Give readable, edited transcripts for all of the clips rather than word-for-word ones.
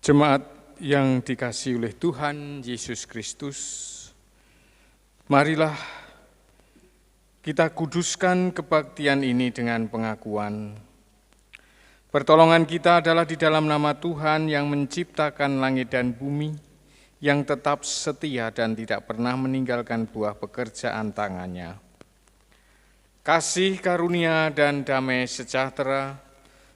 Jemaat yang dikasihi oleh Tuhan Yesus Kristus, marilah kita kuduskan kebaktian ini dengan pengakuan. Pertolongan kita adalah di dalam nama Tuhan yang menciptakan langit dan bumi, yang tetap setia dan tidak pernah meninggalkan buah pekerjaan tangannya. Kasih karunia dan damai sejahtera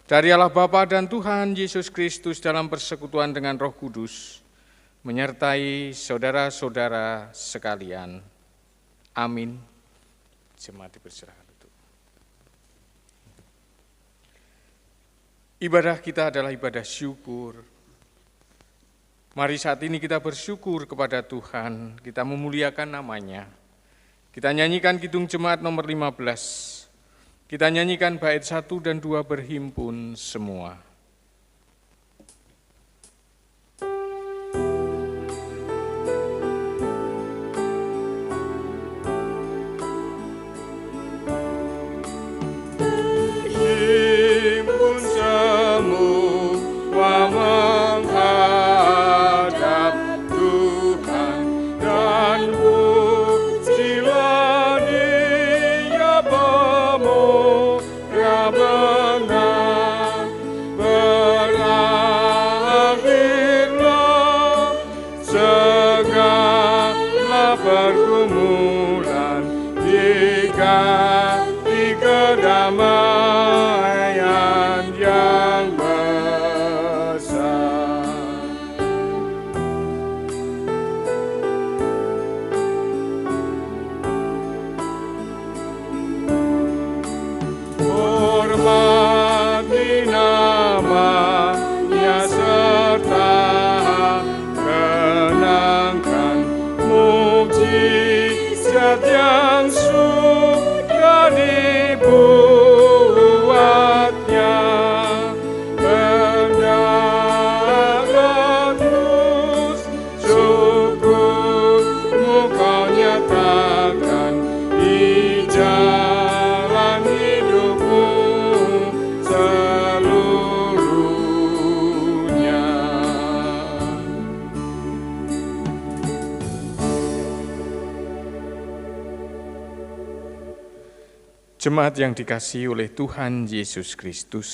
dari Allah Bapa dan Tuhan Yesus Kristus dalam persekutuan dengan Roh Kudus, menyertai saudara-saudara sekalian. Amin. Jemaat dipersilakan duduk. Ibadah kita adalah ibadah syukur. Mari saat ini kita bersyukur kepada Tuhan, kita memuliakan namanya. Kita nyanyikan Kidung Jemaat nomor 15. Kita nyanyikan bait 1 dan 2 berhimpun semua. Berhimpun semua menghadap Tuhan dan pujilah Dia pemulia benar. Berakhirlah segala pergumulan, diganti kedamaian yang besar. Hormati namanya serta kenangkan mukjizat yang sudah dibuatnya. Hendaklah terus syukurmu kau nyatakan di jalan hidupmu seluruhnya. Jemaat yang dikasihi oleh Tuhan Yesus Kristus,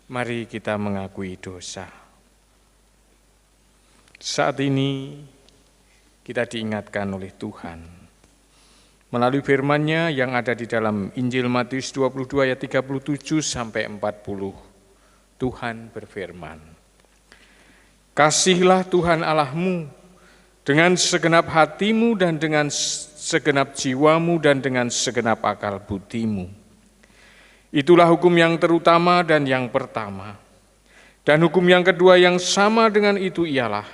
mari kita mengakui dosa. Saat ini kita diingatkan oleh Tuhan melalui firman-Nya yang ada di dalam Injil Matius 22 ayat 37 sampai 40. Tuhan berfirman, "Kasihilah Tuhan Allahmu dengan segenap hatimu dan dengan segenap jiwamu dan dengan segenap akal budimu. Itulah hukum yang terutama dan yang pertama. Dan hukum yang kedua yang sama dengan itu ialah,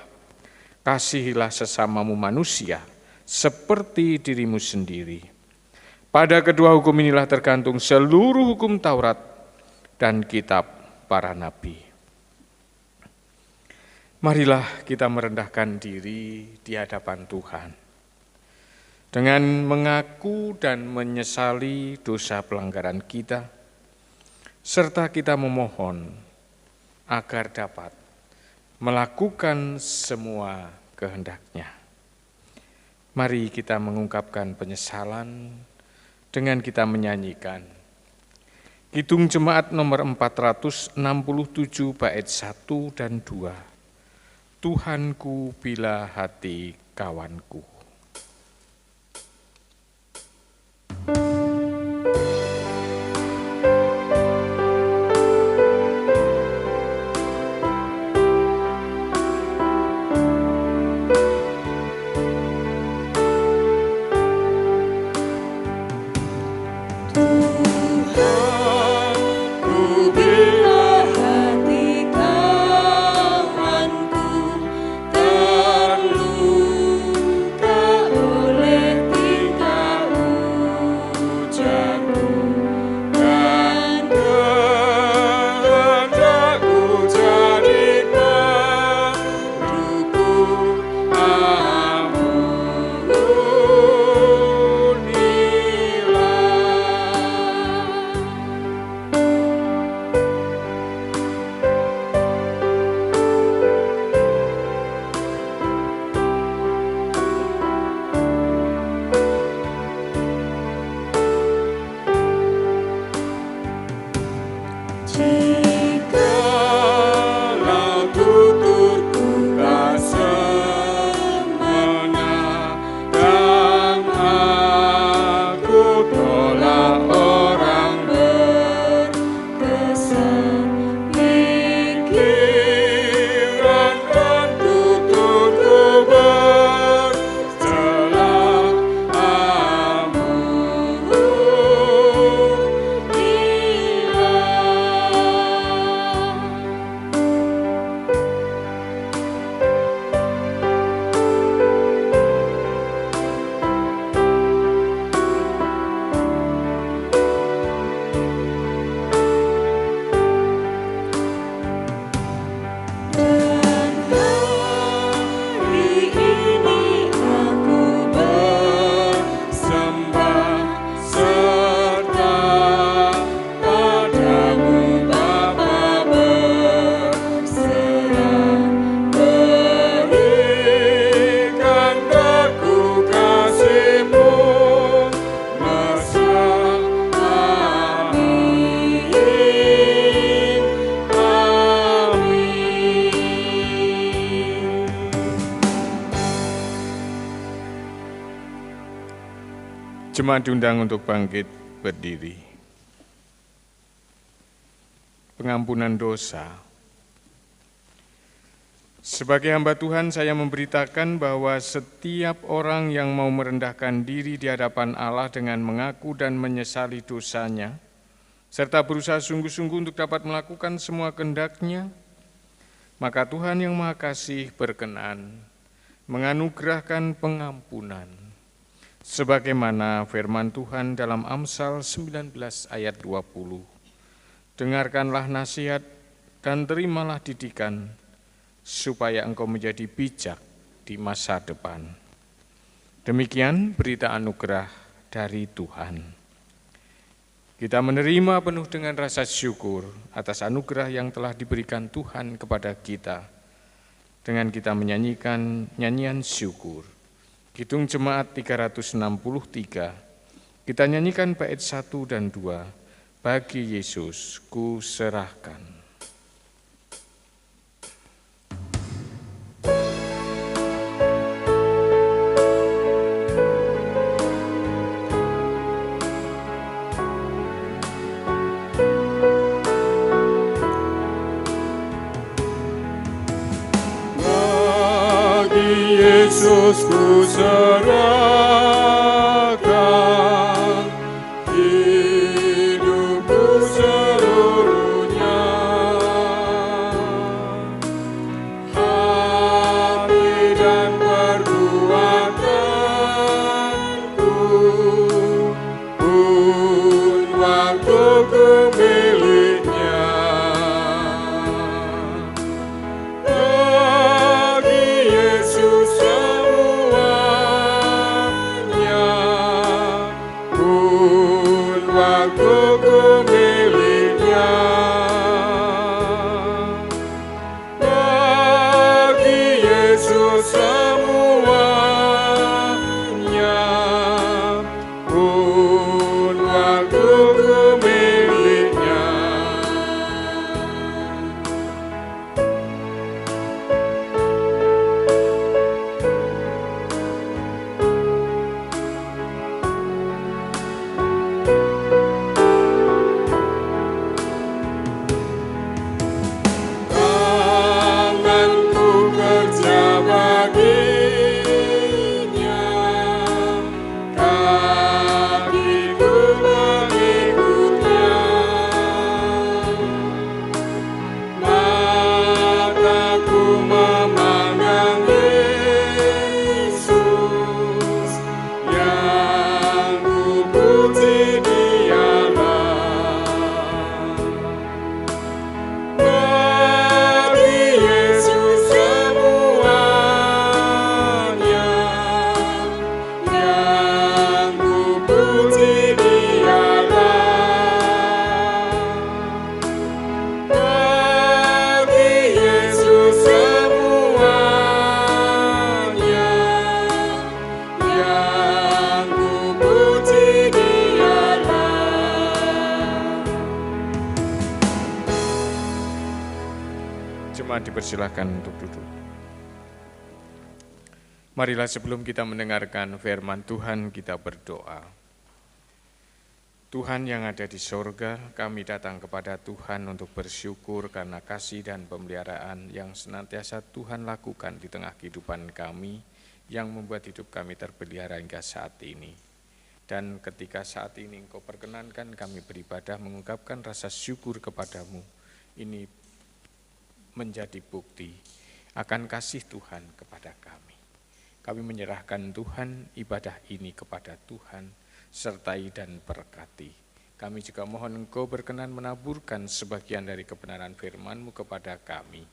kasihilah sesamamu manusia seperti dirimu sendiri. Pada kedua hukum inilah tergantung seluruh hukum Taurat dan kitab para nabi." Marilah kita merendahkan diri di hadapan Tuhan dengan mengaku dan menyesali dosa pelanggaran kita, serta kita memohon agar dapat melakukan semua kehendak-Nya. Mari kita mengungkapkan penyesalan dengan kita menyanyikan Kidung Jemaat nomor 467 bait 1 dan 2. Tuhanku bila hati kawanku. Tuhanku bila hati kawanku terluka, Jemaat diundang untuk bangkit berdiri. Pengampunan dosa. Sebagai hamba Tuhan, saya memberitakan bahwa setiap orang yang mau merendahkan diri di hadapan Allah dengan mengaku dan menyesali dosanya, serta berusaha sungguh-sungguh untuk dapat melakukan semua kehendak-Nya, maka Tuhan yang Maha Kasih berkenan menganugerahkan pengampunan. Sebagaimana firman Tuhan dalam Amsal 19 ayat 20, dengarkanlah nasihat dan terimalah didikan, supaya engkau menjadi bijak di masa depan. Demikian berita anugerah dari Tuhan. Kita menerima penuh dengan rasa syukur atas anugerah yang telah diberikan Tuhan kepada kita, dengan kita menyanyikan nyanyian syukur. Kidung Jemaat 363, kita nyanyikan bait 1 dan 2, bagi Yesus ku serahkan. Yesus ku serahkan hidupku seluruhnya, hati dan perbuatanku pun waktuku miliknya. Dipersilakan untuk duduk. Marilah sebelum kita mendengarkan firman Tuhan, kita berdoa. Tuhan yang ada di sorga, kami datang kepada Tuhan untuk bersyukur karena kasih dan pemeliharaan yang senantiasa Tuhan lakukan di tengah kehidupan kami, yang membuat hidup kami terpelihara hingga saat ini. Dan ketika saat ini Engkau perkenankan kami beribadah mengungkapkan rasa syukur kepadamu, ini menjadi bukti akan kasih Tuhan kepada kami. Kami menyerahkan Tuhan ibadah ini kepada Tuhan, sertai dan berkati. Kami juga mohon Engkau berkenan menaburkan sebagian dari kebenaran firman-Mu kepada kami.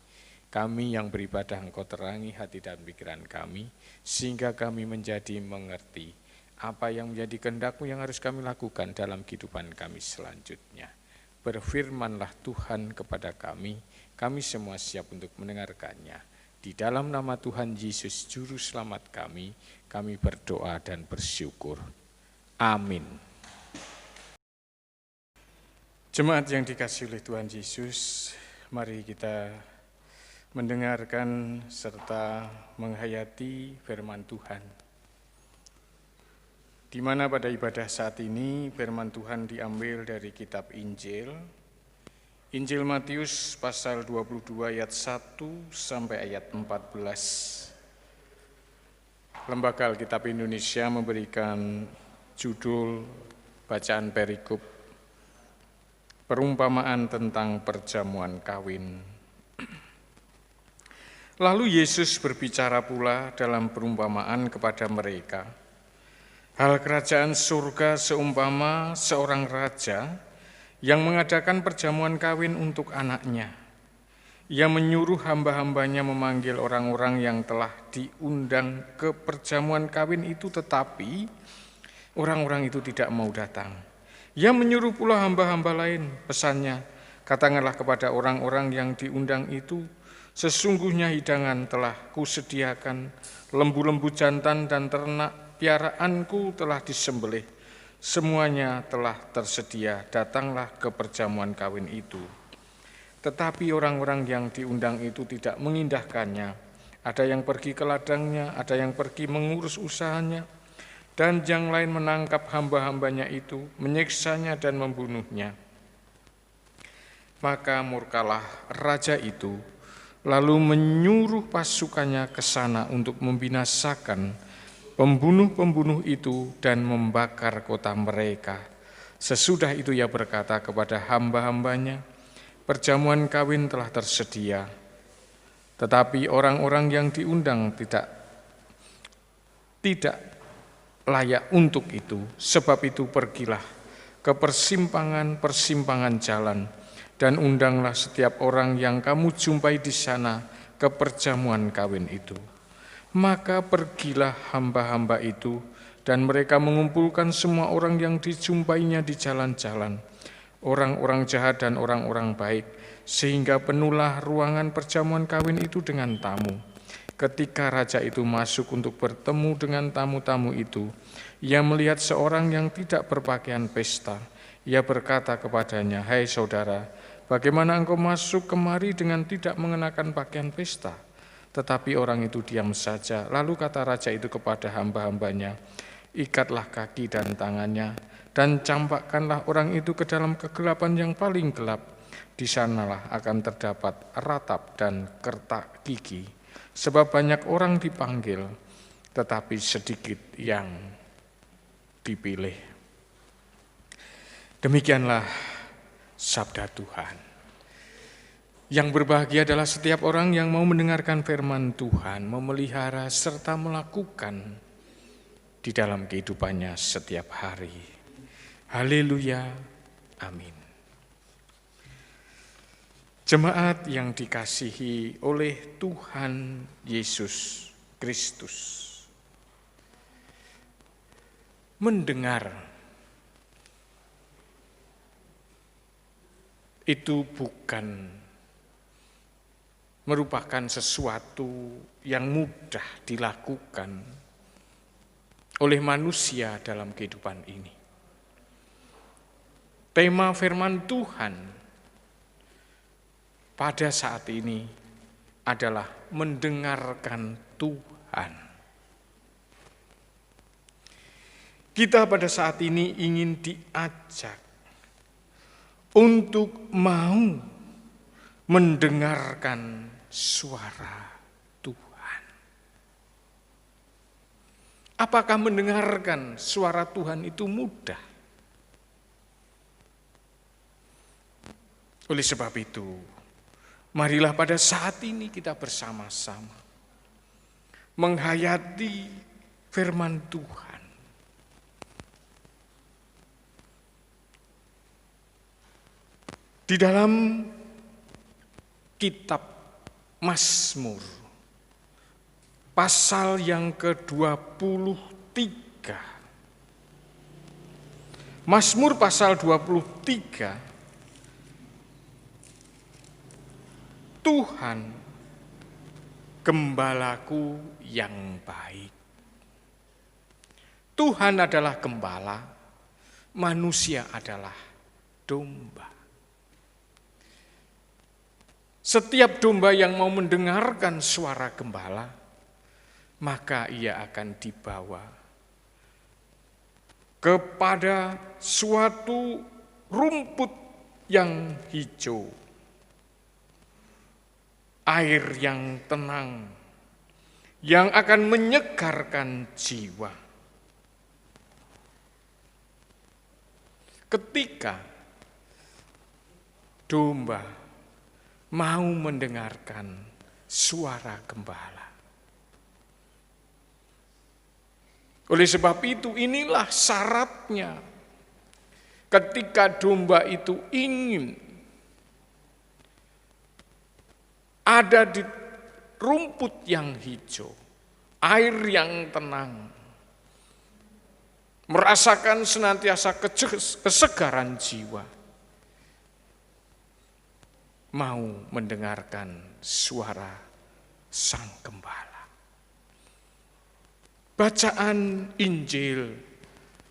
Kami yang beribadah Engkau terangi hati dan pikiran kami, sehingga kami menjadi mengerti apa yang menjadi kehendak-Mu yang harus kami lakukan dalam kehidupan kami selanjutnya. Berfirmanlah Tuhan kepada kami semua siap untuk mendengarkannya. Di dalam nama Tuhan Yesus Juru Selamat kami berdoa dan bersyukur. Amin. Jemaat yang dikasihi oleh Tuhan Yesus, mari kita mendengarkan serta menghayati firman Tuhan. di mana pada ibadah saat ini firman Tuhan diambil dari kitab Injil Matius pasal 22 ayat 1 sampai ayat 14. Lembaga Alkitab Indonesia memberikan judul bacaan perikop perumpamaan tentang perjamuan kawin. Lalu Yesus berbicara pula dalam perumpamaan kepada mereka. Hal kerajaan surga seumpama seorang raja yang mengadakan perjamuan kawin untuk anaknya. Ia menyuruh hamba-hambanya memanggil orang-orang yang telah diundang ke perjamuan kawin itu, tetapi orang-orang itu tidak mau datang. Ia menyuruh pula hamba-hamba lain, pesannya, katakanlah kepada orang-orang yang diundang itu, sesungguhnya hidangan telah kusediakan, lembu-lembu jantan dan ternak piaraanku telah disembelih, semuanya telah tersedia, datanglah ke perjamuan kawin itu. Tetapi orang-orang yang diundang itu tidak mengindahkannya. Ada yang pergi ke ladangnya, ada yang pergi mengurus usahanya, dan yang lain menangkap hamba-hambanya itu, menyiksanya dan membunuhnya. Maka murkalah raja itu, lalu menyuruh pasukannya ke sana untuk membinasakan pembunuh-pembunuh itu dan membakar kota mereka. Sesudah itu ia berkata kepada hamba-hambanya, perjamuan kawin telah tersedia, tetapi orang-orang yang diundang tidak layak untuk itu. Sebab itu pergilah ke persimpangan-persimpangan jalan dan undanglah setiap orang yang kamu jumpai di sana ke perjamuan kawin itu. Maka pergilah hamba-hamba itu, dan mereka mengumpulkan semua orang yang dijumpainya di jalan-jalan, orang-orang jahat dan orang-orang baik, sehingga penuhlah ruangan perjamuan kawin itu dengan tamu. Ketika raja itu masuk untuk bertemu dengan tamu-tamu itu, ia melihat seorang yang tidak berpakaian pesta. Ia berkata kepadanya, "Hai saudara, bagaimana engkau masuk kemari dengan tidak mengenakan pakaian pesta?" Tetapi orang itu diam saja. Lalu kata raja itu kepada hamba-hambanya, "Ikatlah kaki dan tangannya, dan campakkanlah orang itu ke dalam kegelapan yang paling gelap. Di sanalah akan terdapat ratap dan kertak gigi. Sebab banyak orang dipanggil, tetapi sedikit yang dipilih." Demikianlah sabda Tuhan. Yang berbahagia adalah setiap orang yang mau mendengarkan firman Tuhan, memelihara serta melakukan di dalam kehidupannya setiap hari. Haleluya, amin. Jemaat yang dikasihi oleh Tuhan Yesus Kristus, mendengar itu bukan merupakan sesuatu yang mudah dilakukan oleh manusia dalam kehidupan ini. Tema firman Tuhan pada saat ini adalah mendengarkan Tuhan. Kita pada saat ini ingin diajak untuk mau mendengarkan suara Tuhan. Apakah mendengarkan suara Tuhan itu mudah? Oleh sebab itu, marilah pada saat ini kita bersama-sama menghayati firman Tuhan. Di dalam kitab Mazmur, pasal yang ke-23. Mazmur pasal 23, Tuhan gembalaku yang baik. Tuhan adalah gembala, manusia adalah domba. Setiap domba yang mau mendengarkan suara gembala, maka ia akan dibawa kepada suatu rumput yang hijau, air yang tenang, yang akan menyegarkan jiwa. Ketika domba mau mendengarkan suara gembala. Oleh sebab itu, inilah syaratnya ketika domba itu ingin ada di rumput yang hijau, air yang tenang, merasakan senantiasa kesegaran jiwa, mau mendengarkan suara Sang Gembala. Bacaan Injil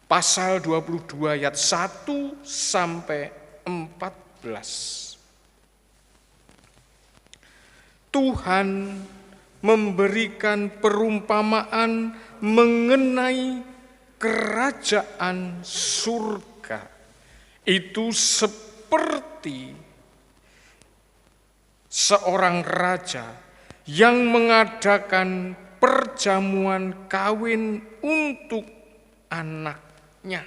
pasal 22 ayat 1 sampai 14. Tuhan memberikan perumpamaan mengenai kerajaan surga. Itu seperti seorang raja yang mengadakan perjamuan kawin untuk anaknya.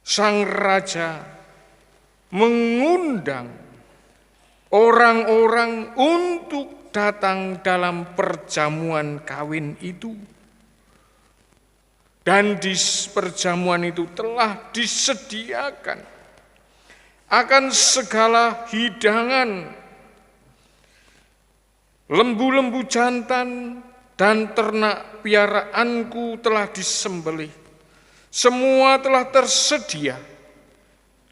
Sang raja mengundang orang-orang untuk datang dalam perjamuan kawin itu. Dan di perjamuan itu telah disediakan akan segala hidangan, lembu-lembu jantan dan ternak piaraanku telah disembelih. Semua telah tersedia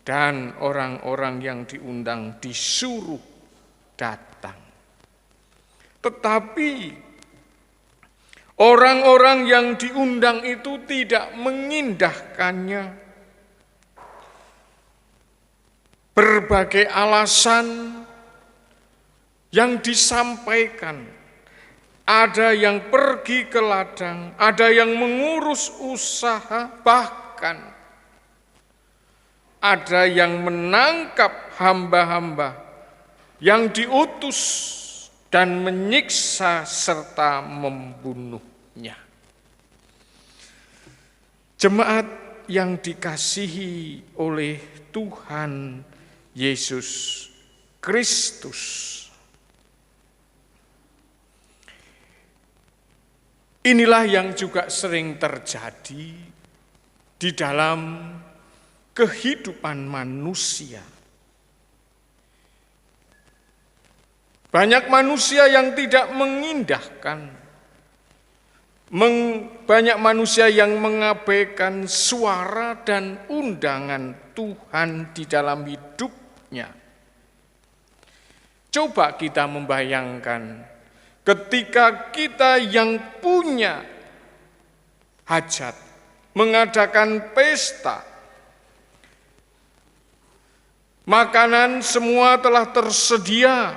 dan orang-orang yang diundang disuruh datang. Tetapi orang-orang yang diundang itu tidak mengindahkannya. Berbagai alasan yang disampaikan, ada yang pergi ke ladang, ada yang mengurus usaha, bahkan ada yang menangkap hamba-hamba yang diutus dan menyiksa serta membunuhnya. Jemaat yang dikasihi oleh Tuhan Yesus Kristus, inilah yang juga sering terjadi di dalam kehidupan manusia. Banyak manusia yang tidak mengindahkan, banyak manusia yang mengabaikan suara dan undangan Tuhan di dalam hidupnya. Coba kita membayangkan ketika kita yang punya hajat, mengadakan pesta, makanan semua telah tersedia,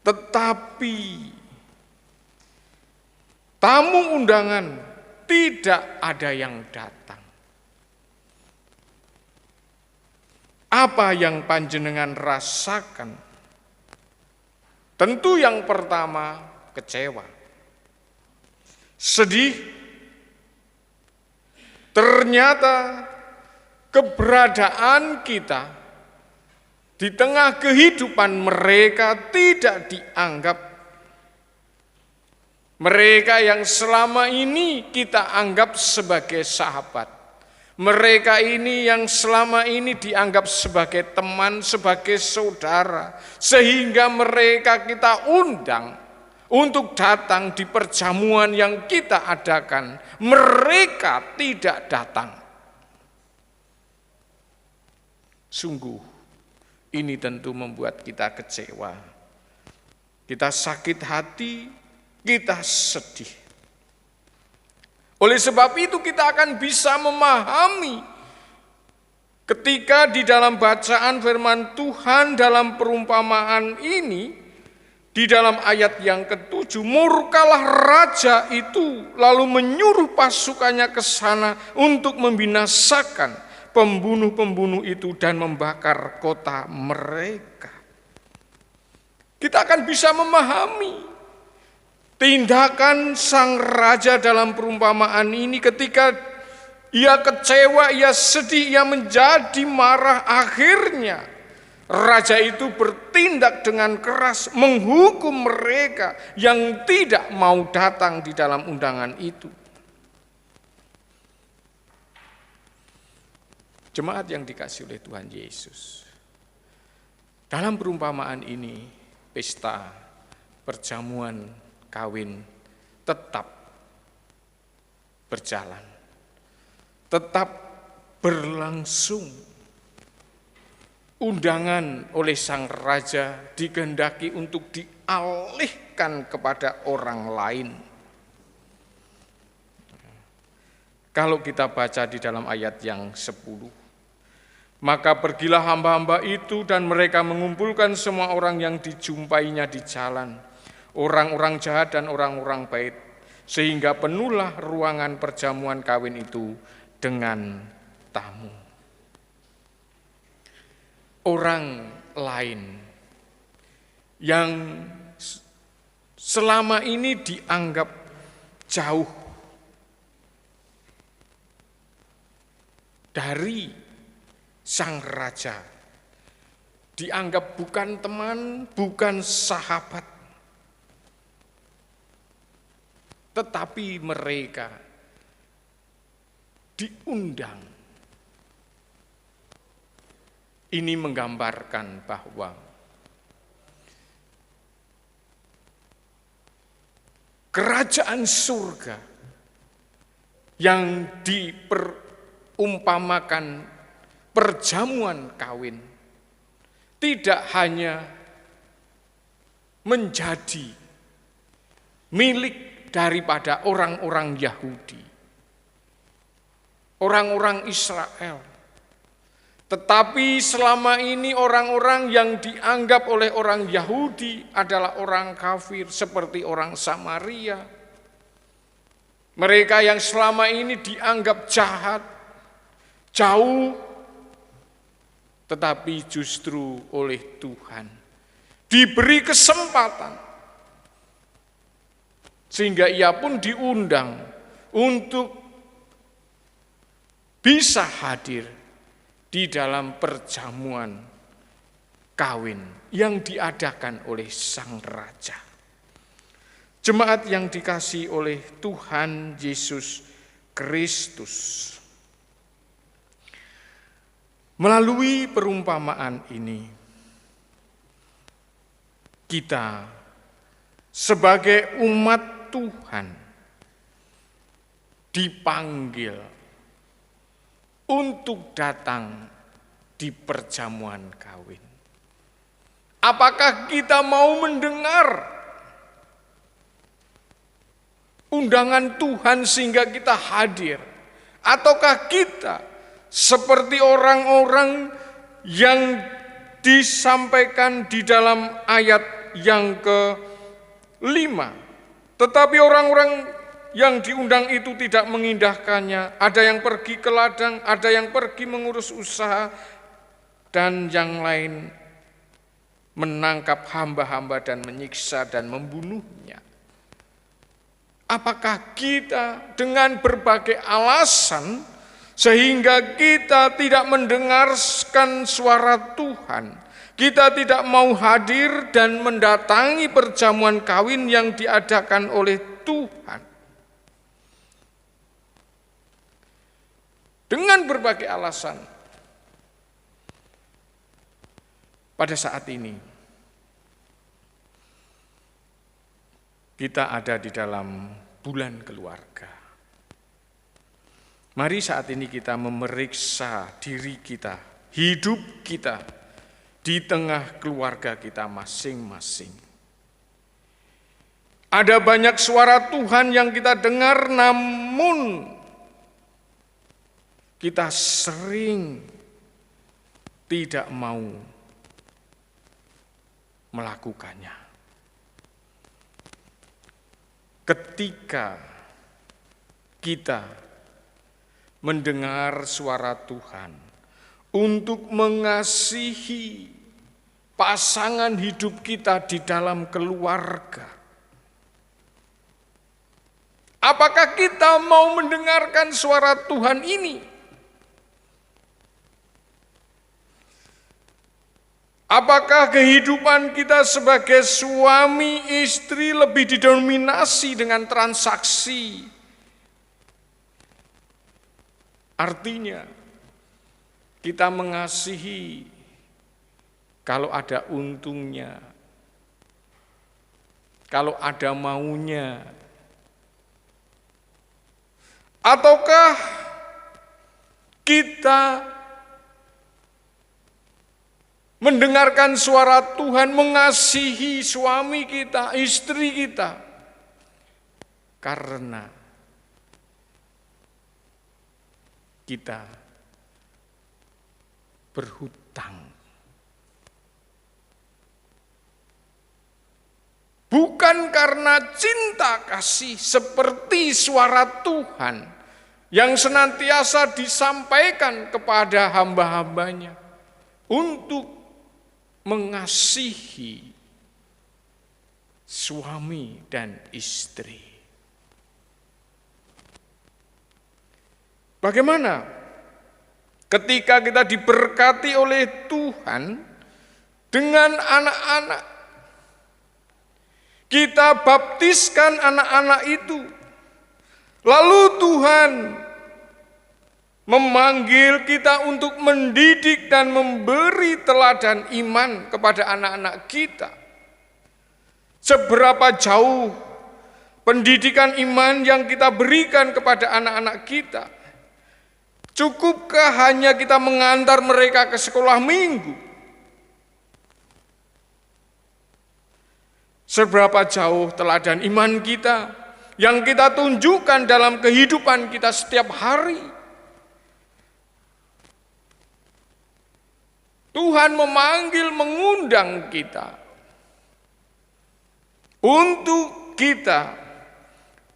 tetapi tamu undangan tidak ada yang datang. Apa yang panjenengan rasakan? Tentu yang pertama kecewa, sedih. Ternyata keberadaan kita di tengah kehidupan mereka tidak dianggap. Mereka yang selama ini kita anggap sebagai sahabat. Mereka ini yang selama ini dianggap sebagai teman, sebagai saudara. Sehingga mereka kita undang untuk datang di perjamuan yang kita adakan. Mereka tidak datang. Sungguh, ini tentu membuat kita kecewa. Kita sakit hati, kita sedih. Oleh sebab itu kita akan bisa memahami ketika di dalam bacaan firman Tuhan dalam perumpamaan ini Di dalam ayat yang ke-7, murkalah raja itu lalu menyuruh pasukannya ke sana untuk membinasakan pembunuh-pembunuh itu dan membakar kota mereka. Kita akan bisa memahami tindakan sang raja dalam perumpamaan ini ketika ia kecewa, ia sedih, ia menjadi marah. Akhirnya raja itu bertindak dengan keras menghukum mereka yang tidak mau datang di dalam undangan itu. Jemaat yang dikasihi oleh Tuhan Yesus, dalam perumpamaan ini pesta perjamuan kawin tetap berjalan, tetap berlangsung. Undangan oleh sang raja dikehendaki untuk dialihkan kepada orang lain. Kalau kita baca di dalam ayat yang 10, maka pergilah hamba-hamba itu dan mereka mengumpulkan semua orang yang dijumpainya di jalan, orang-orang jahat dan orang-orang baik, sehingga penuhlah ruangan perjamuan kawin itu dengan tamu. Orang lain yang selama ini dianggap jauh dari sang raja, dianggap bukan teman, bukan sahabat, tetapi mereka diundang. Ini menggambarkan bahwa kerajaan surga yang diperumpamakan perjamuan kawin tidak hanya menjadi milik daripada orang-orang Yahudi, orang-orang Israel, tetapi selama ini orang-orang yang dianggap oleh orang Yahudi adalah orang kafir seperti orang Samaria. Mereka yang selama ini dianggap jahat, jauh, tetapi justru oleh Tuhan diberi kesempatan sehingga ia pun diundang untuk bisa hadir di dalam perjamuan kawin yang diadakan oleh sang raja. Jemaat yang dikasihi oleh Tuhan Yesus Kristus, melalui perumpamaan ini kita sebagai umat Tuhan dipanggil untuk datang di perjamuan kawin. Apakah kita mau mendengar undangan Tuhan sehingga kita hadir? Ataukah kita seperti orang-orang yang disampaikan di dalam ayat yang ke-5, tetapi orang-orang yang diundang itu tidak mengindahkannya, ada yang pergi ke ladang, ada yang pergi mengurus usaha, dan yang lain menangkap hamba-hamba dan menyiksa dan membunuhnya. Apakah kita dengan berbagai alasan sehingga kita tidak mendengarkan suara Tuhan, kita tidak mau hadir dan mendatangi perjamuan kawin yang diadakan oleh Tuhan? Dengan berbagai alasan, pada saat ini kita ada di dalam bulan keluarga. Mari saat ini kita memeriksa diri kita, hidup kita di tengah keluarga kita masing-masing. Ada banyak suara Tuhan yang kita dengar, namun kita sering tidak mau melakukannya. ketika kita mendengar suara Tuhan untuk mengasihi pasangan hidup kita di dalam keluarga. Apakah kita mau mendengarkan suara Tuhan ini? Apakah kehidupan kita sebagai suami istri lebih didominasi dengan transaksi? Artinya, kita mengasihi kalau ada untungnya, kalau ada maunya. Ataukah kita mendengarkan suara Tuhan, mengasihi suami kita, istri kita, karena kita berhutang. Bukan karena cinta kasih seperti suara Tuhan yang senantiasa disampaikan kepada hamba-hambanya untuk mengasihi suami dan istri. Bagaimana ketika kita diberkati oleh Tuhan dengan anak-anak? Kita baptiskan anak-anak itu. Lalu Tuhan memanggil kita untuk mendidik dan memberi teladan iman kepada anak-anak kita. Seberapa jauh pendidikan iman yang kita berikan kepada anak-anak kita? Cukupkah hanya kita mengantar mereka ke sekolah minggu? Seberapa jauh teladan iman kita yang kita tunjukkan dalam kehidupan kita setiap hari? Tuhan memanggil, mengundang kita untuk kita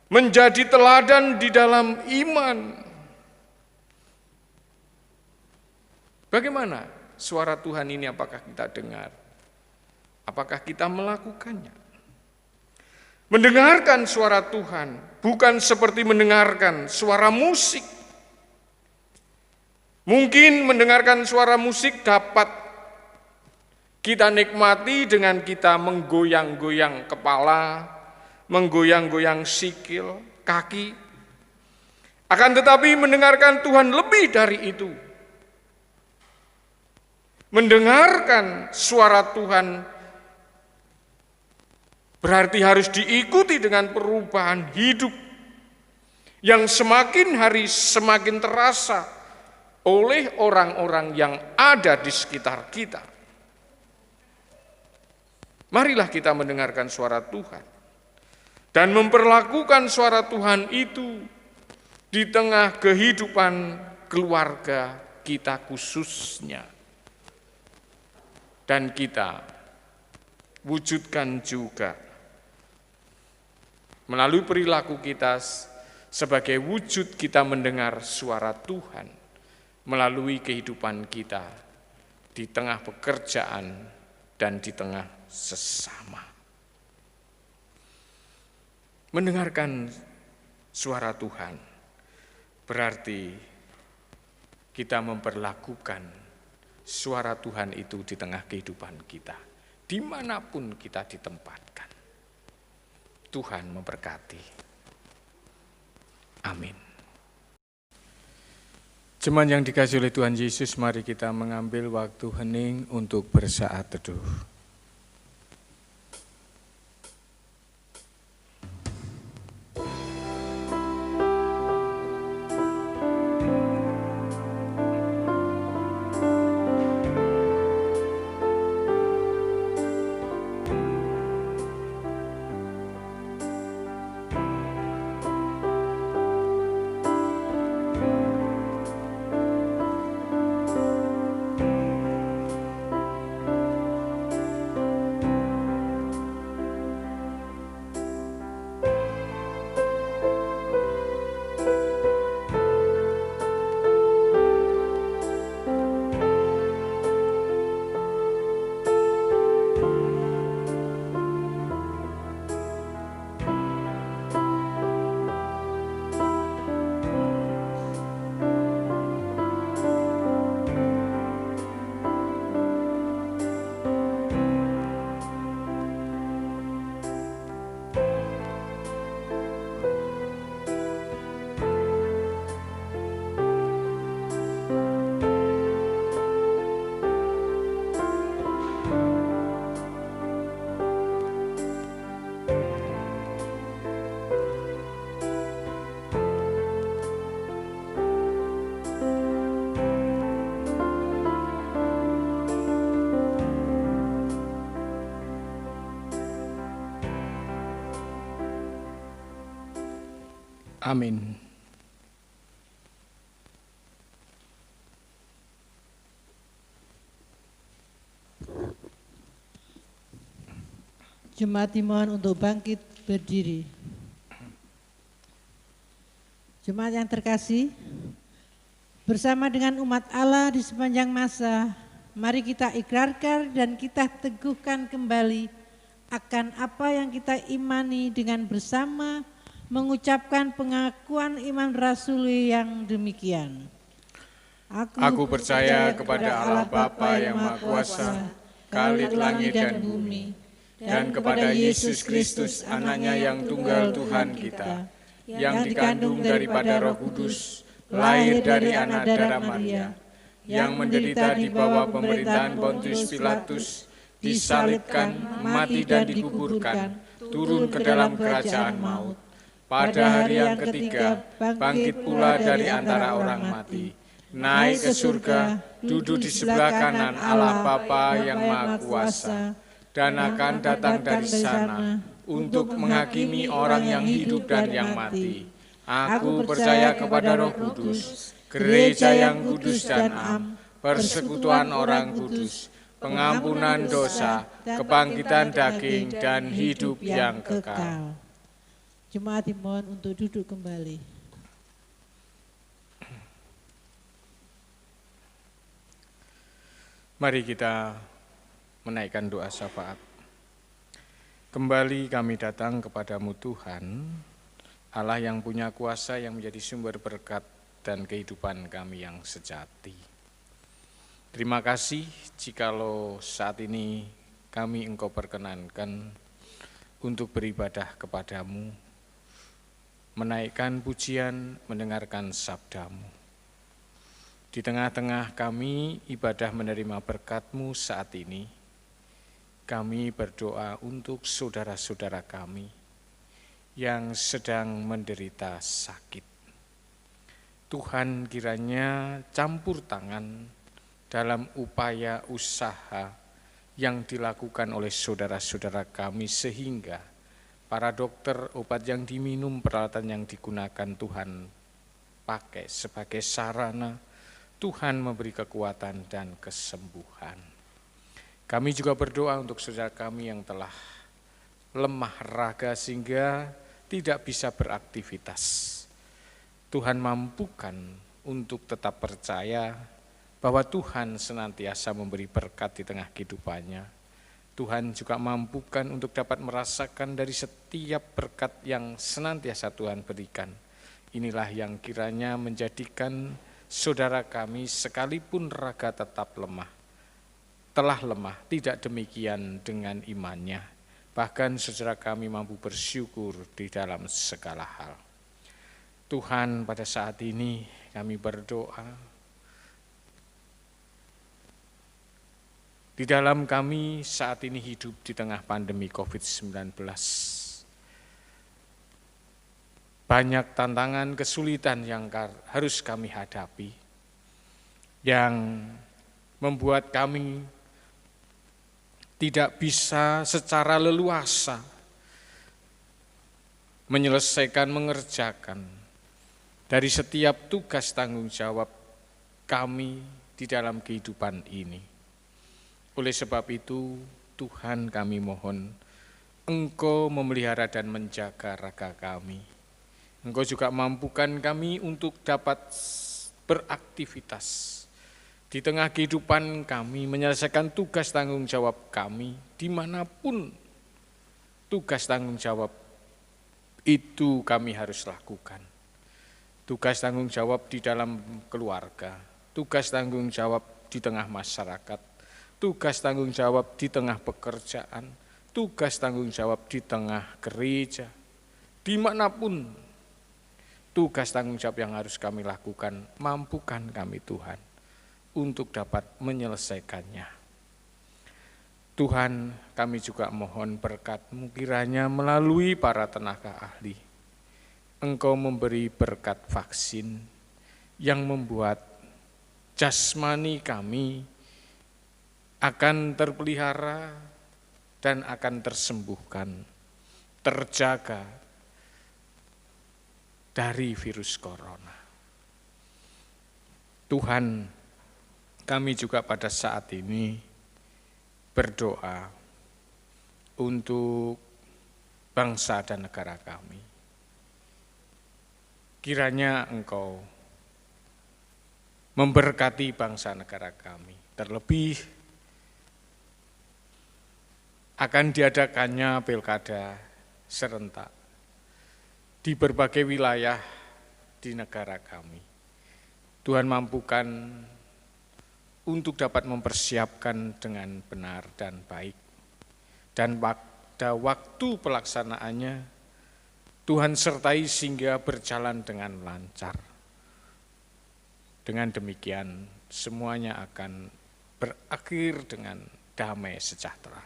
menjadi teladan di dalam iman. Bagaimana suara Tuhan ini, apakah kita dengar? Apakah kita melakukannya? Mendengarkan suara Tuhan bukan seperti mendengarkan suara musik. Mungkin mendengarkan suara musik dapat kita nikmati dengan kita menggoyang-goyang kepala, menggoyang-goyang sikil, kaki. Akan tetapi mendengarkan Tuhan lebih dari itu. Mendengarkan suara Tuhan berarti harus diikuti dengan perubahan hidup yang semakin hari semakin terasa oleh orang-orang yang ada di sekitar kita. Marilah kita mendengarkan suara Tuhan dan memperlakukan suara Tuhan itu di tengah kehidupan keluarga kita khususnya. Dan kita wujudkan juga melalui perilaku kita sebagai wujud kita mendengar suara Tuhan melalui kehidupan kita di tengah pekerjaan dan di tengah sesama. Mendengarkan suara Tuhan berarti kita memperlakukan suara Tuhan itu di tengah kehidupan kita, dimanapun kita ditempatkan. Tuhan memberkati. Amin. Jemaat yang dikasihi oleh Tuhan Yesus, mari kita mengambil waktu hening untuk bersaat teduh. Amin. Jemaat dimohon untuk bangkit berdiri. Jemaat yang terkasih, bersama dengan umat Allah di sepanjang masa, mari kita ikrarkan dan kita teguhkan kembali akan apa yang kita imani dengan bersama mengucapkan pengakuan iman rasuli yang demikian. Aku percaya kepada Allah Bapa yang Maha Kuasa, Khalid langit dan bumi, dan kepada Yesus Kristus, anaknya yang tunggal Tuhan kita, yang dikandung daripada Roh Kudus, lahir dari anak darah Maria, yang menderita di bawah pemerintahan Pontius Pilatus, disalibkan, mati dan dikuburkan, turun ke dalam kerajaan maut. Pada hari yang ketiga, bangkit pula dari antara orang mati, naik ke surga, duduk di sebelah kanan Allah Bapa yang Maha Kuasa, dan akan datang dari sana untuk menghakimi orang yang hidup dan yang mati. Aku percaya kepada Roh Kudus, gereja yang kudus dan am, persekutuan orang kudus, pengampunan dosa, kebangkitan daging, dan hidup yang kekal. Jemaat dimohon untuk duduk kembali. Mari kita menaikkan doa syafaat. Kembali kami datang kepadamu Tuhan, Allah yang punya kuasa, yang menjadi sumber berkat dan kehidupan kami yang sejati. Terima kasih jikalau saat ini kami Engkau perkenankan untuk beribadah kepadamu, menaikkan pujian, mendengarkan sabdamu. Di tengah-tengah kami ibadah menerima berkat-Mu saat ini, kami berdoa untuk saudara-saudara kami yang sedang menderita sakit. Tuhan kiranya campur tangan dalam upaya usaha yang dilakukan oleh saudara-saudara kami, sehingga para dokter, obat yang diminum, peralatan yang digunakan Tuhan pakai sebagai sarana, Tuhan memberi kekuatan dan kesembuhan. Kami juga berdoa untuk saudara kami yang telah lemah raga sehingga tidak bisa beraktivitas. Tuhan mampukan untuk tetap percaya bahwa Tuhan senantiasa memberi berkat di tengah kehidupannya. Tuhan juga mampukan untuk dapat merasakan dari setiap berkat yang senantiasa Tuhan berikan. Inilah yang kiranya menjadikan saudara kami sekalipun raga tetap lemah, telah lemah, tidak demikian dengan imannya. Bahkan saudara kami mampu bersyukur di dalam segala hal. Tuhan, pada saat ini kami berdoa, di dalam kami saat ini hidup di tengah pandemi COVID-19. Banyak tantangan, kesulitan yang harus kami hadapi, yang membuat kami tidak bisa secara leluasa menyelesaikan, mengerjakan dari setiap tugas tanggung jawab kami di dalam kehidupan ini. Oleh sebab itu, Tuhan kami mohon, Engkau memelihara dan menjaga raga kami. Engkau juga mampukan kami untuk dapat beraktivitas di tengah kehidupan kami, menyelesaikan tugas tanggung jawab kami, dimanapun tugas tanggung jawab itu kami harus lakukan. Tugas tanggung jawab di dalam keluarga, tugas tanggung jawab di tengah masyarakat, tugas tanggung jawab di tengah pekerjaan, tugas tanggung jawab di tengah gereja, dimanapun tugas tanggung jawab yang harus kami lakukan, mampukan kami Tuhan untuk dapat menyelesaikannya. Tuhan, kami juga mohon berkat-Mu kiranya melalui para tenaga ahli, Engkau memberi berkat vaksin yang membuat jasmani kami akan terpelihara dan akan tersembuhkan, terjaga dari virus corona. Tuhan, kami juga pada saat ini berdoa untuk bangsa dan negara kami. Kiranya Engkau memberkati bangsa negara kami, terlebih akan diadakannya pilkada serentak di berbagai wilayah di negara kami. Tuhan mampukan untuk dapat mempersiapkan dengan benar dan baik. Dan pada waktu pelaksanaannya, Tuhan sertai sehingga berjalan dengan lancar. Dengan demikian, semuanya akan berakhir dengan damai sejahtera.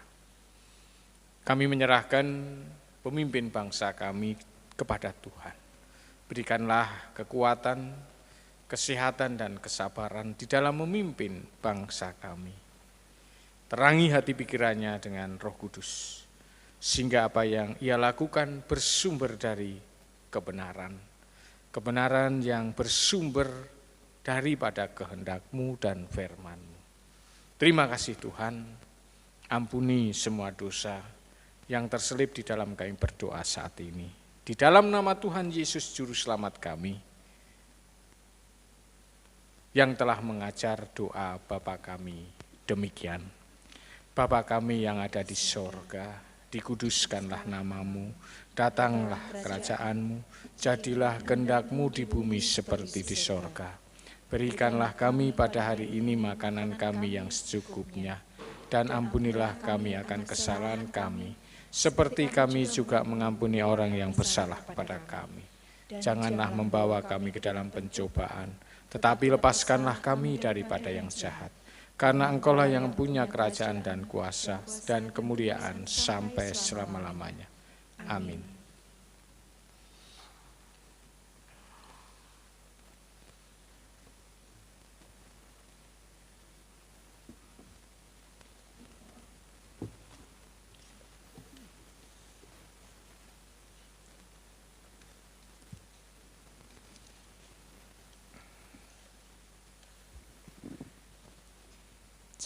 Kami menyerahkan pemimpin bangsa kami kepada Tuhan. Berikanlah kekuatan, kesehatan dan kesabaran di dalam memimpin bangsa kami. Terangi hati pikirannya dengan Roh Kudus, sehingga apa yang ia lakukan bersumber dari kebenaran. Kebenaran yang bersumber daripada kehendak-Mu dan firman-Mu. Terima kasih Tuhan, ampuni semua dosa yang terselip di dalam kami berdoa saat ini. Di dalam nama Tuhan Yesus Juru Selamat kami, yang telah mengajar doa Bapa kami demikian. Bapa kami yang ada di sorga, dikuduskanlah nama-Mu, datanglah kerajaan-Mu, jadilah kehendak-Mu di bumi seperti di sorga. Berikanlah kami pada hari ini makanan kami yang secukupnya, dan ampunilah kami akan kesalahan kami, seperti kami juga mengampuni orang yang bersalah kepada kami. Janganlah membawa kami ke dalam pencobaan, tetapi lepaskanlah kami daripada yang jahat. Karena Engkaulah yang punya kerajaan dan kuasa dan kemuliaan sampai selama-lamanya. Amin.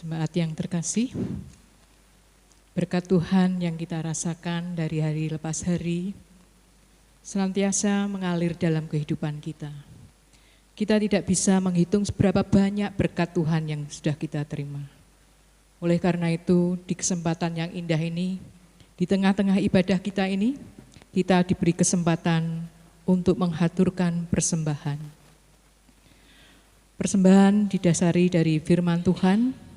Jemaat yang terkasih, berkat Tuhan yang kita rasakan dari hari lepas hari senantiasa mengalir dalam kehidupan kita. Kita tidak bisa menghitung seberapa banyak berkat Tuhan yang sudah kita terima. Oleh karena itu, di kesempatan yang indah ini, di tengah-tengah ibadah kita ini, kita diberi kesempatan untuk menghaturkan persembahan. Persembahan didasari dari firman Tuhan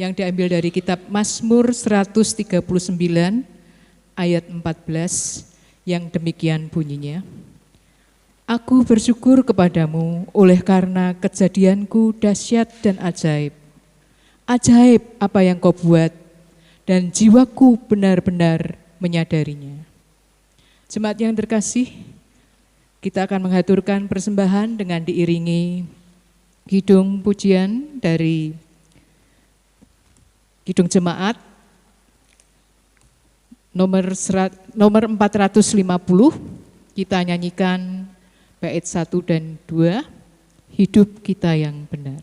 yang diambil dari kitab Mazmur 139 ayat 14 yang demikian bunyinya. Aku bersyukur kepadamu oleh karena kejadianku dahsyat dan ajaib. Ajaib apa yang kau buat dan jiwaku benar-benar menyadarinya. Jemaat yang terkasih, kita akan menghaturkan persembahan dengan diiringi kidung pujian dari Kidung Jemaat nomor 450, kita nyanyikan bait 1 dan 2, Hidup Kita Yang Benar.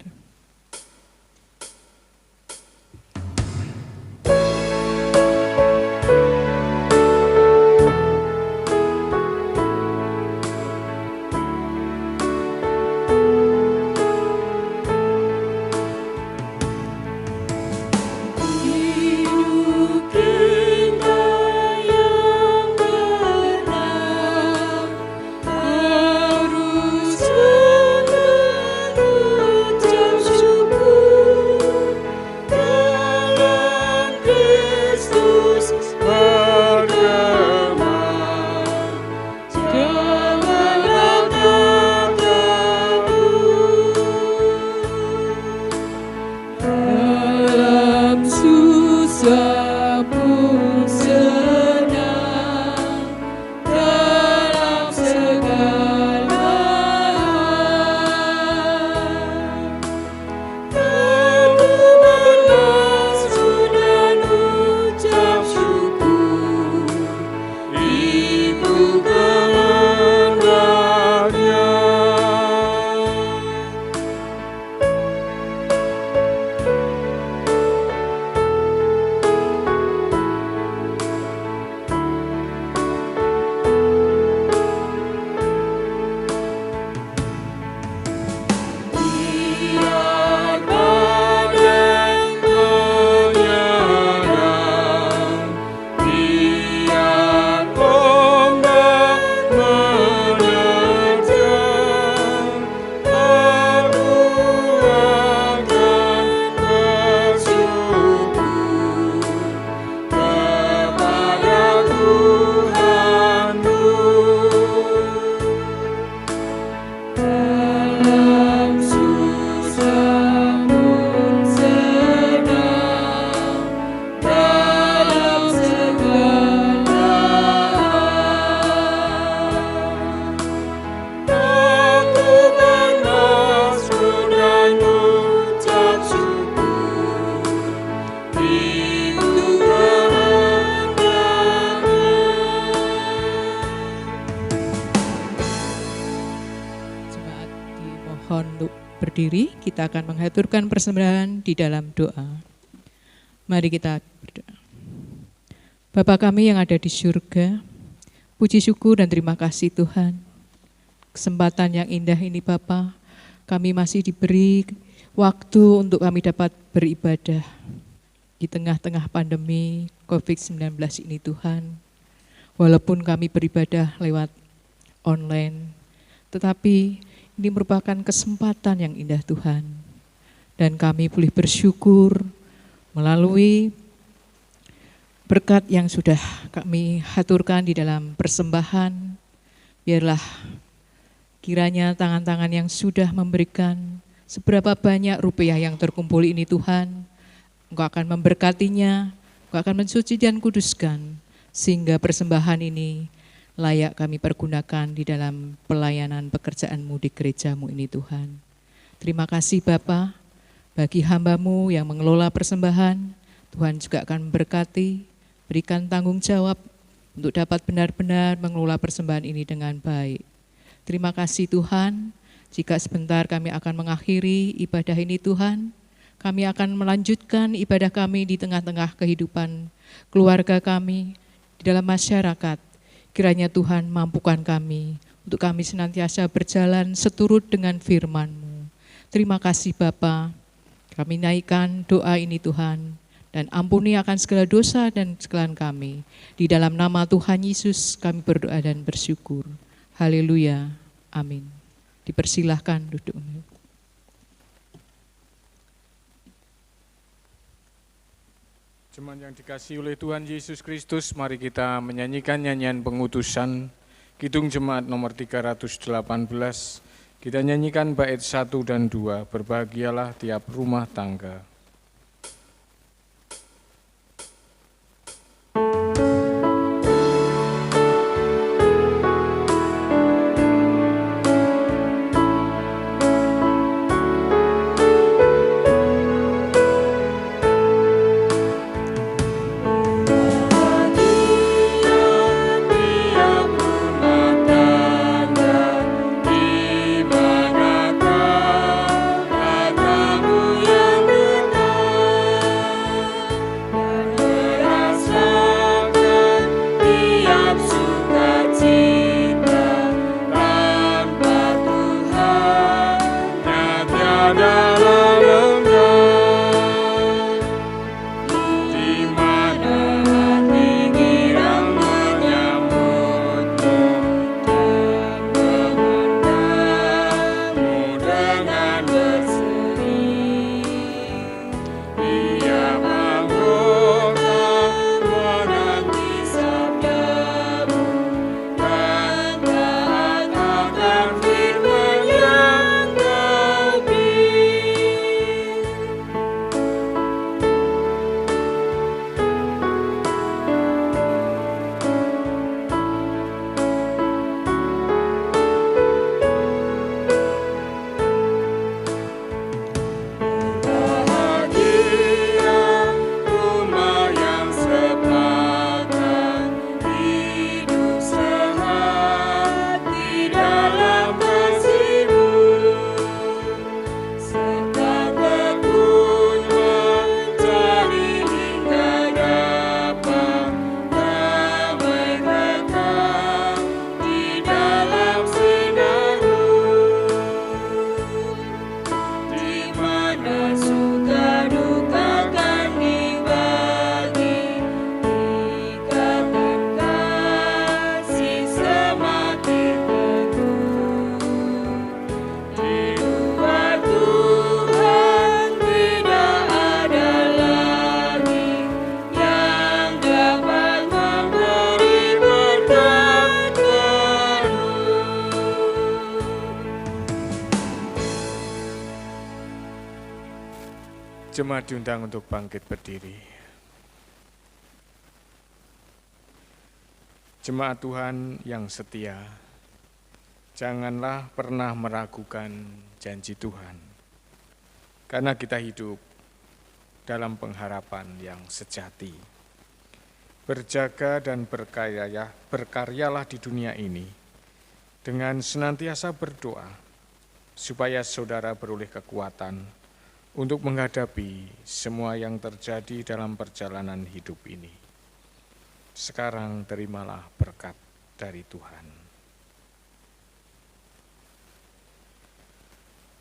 berdiri, kita akan menghaturkan persembahan di dalam doa. Mari kita berdoa. Bapa kami yang ada di surga, puji syukur dan terima kasih Tuhan. Kesempatan yang indah ini Bapa, kami masih diberi waktu untuk kami dapat beribadah di tengah-tengah pandemi COVID-19 ini Tuhan. Walaupun kami beribadah lewat online, tetapi ini merupakan kesempatan yang indah Tuhan. Dan kami boleh bersyukur melalui berkat yang sudah kami haturkan di dalam persembahan. Biarlah kiranya tangan-tangan yang sudah memberikan seberapa banyak rupiah yang terkumpul ini Tuhan, Engkau akan memberkatinya, Engkau akan mensuci dan kuduskan, sehingga persembahan ini layak kami pergunakan di dalam pelayanan pekerjaan-Mu di gereja-Mu ini Tuhan. Terima kasih Bapa, bagi hamba-Mu yang mengelola persembahan, Tuhan juga akan memberkati, berikan tanggung jawab untuk dapat benar-benar mengelola persembahan ini dengan baik. Terima kasih Tuhan, jika sebentar kami akan mengakhiri ibadah ini Tuhan, kami akan melanjutkan ibadah kami di tengah-tengah kehidupan keluarga kami, di dalam masyarakat. Kiranya Tuhan mampukan kami untuk kami senantiasa berjalan seturut dengan firman-Mu. Terima kasih Bapa, kami naikkan doa ini Tuhan, dan ampuni akan segala dosa dan kesalahan kami. Di dalam nama Tuhan Yesus kami berdoa dan bersyukur. Haleluya, amin. Dipersilahkan duduk. Jemaat yang dikasihi oleh Tuhan Yesus Kristus, mari kita menyanyikan nyanyian pengutusan Kidung Jemaat nomor 318. Kita nyanyikan bait 1 dan 2, berbahagialah tiap rumah tangga. Jemaat diundang untuk bangkit berdiri. Jemaat Tuhan yang setia, janganlah pernah meragukan janji Tuhan, karena kita hidup dalam pengharapan yang sejati. Berjaga dan berkaryalah di dunia ini dengan senantiasa berdoa, supaya saudara beroleh kekuatan untuk menghadapi semua yang terjadi dalam perjalanan hidup ini. Sekarang terimalah berkat dari Tuhan.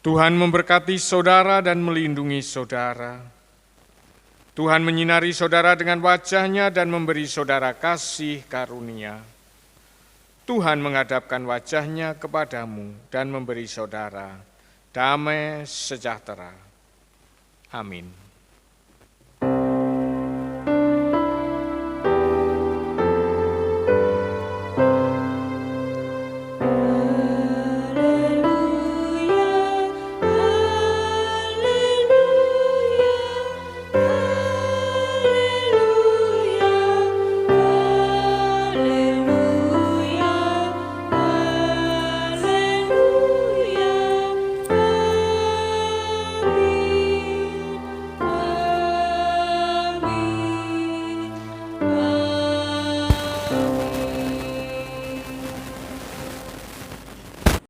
Tuhan memberkati saudara dan melindungi saudara. Tuhan menyinari saudara dengan wajah-Nya dan memberi saudara kasih karunia. Tuhan menghadapkan wajah-Nya kepadamu dan memberi saudara damai sejahtera. Amin.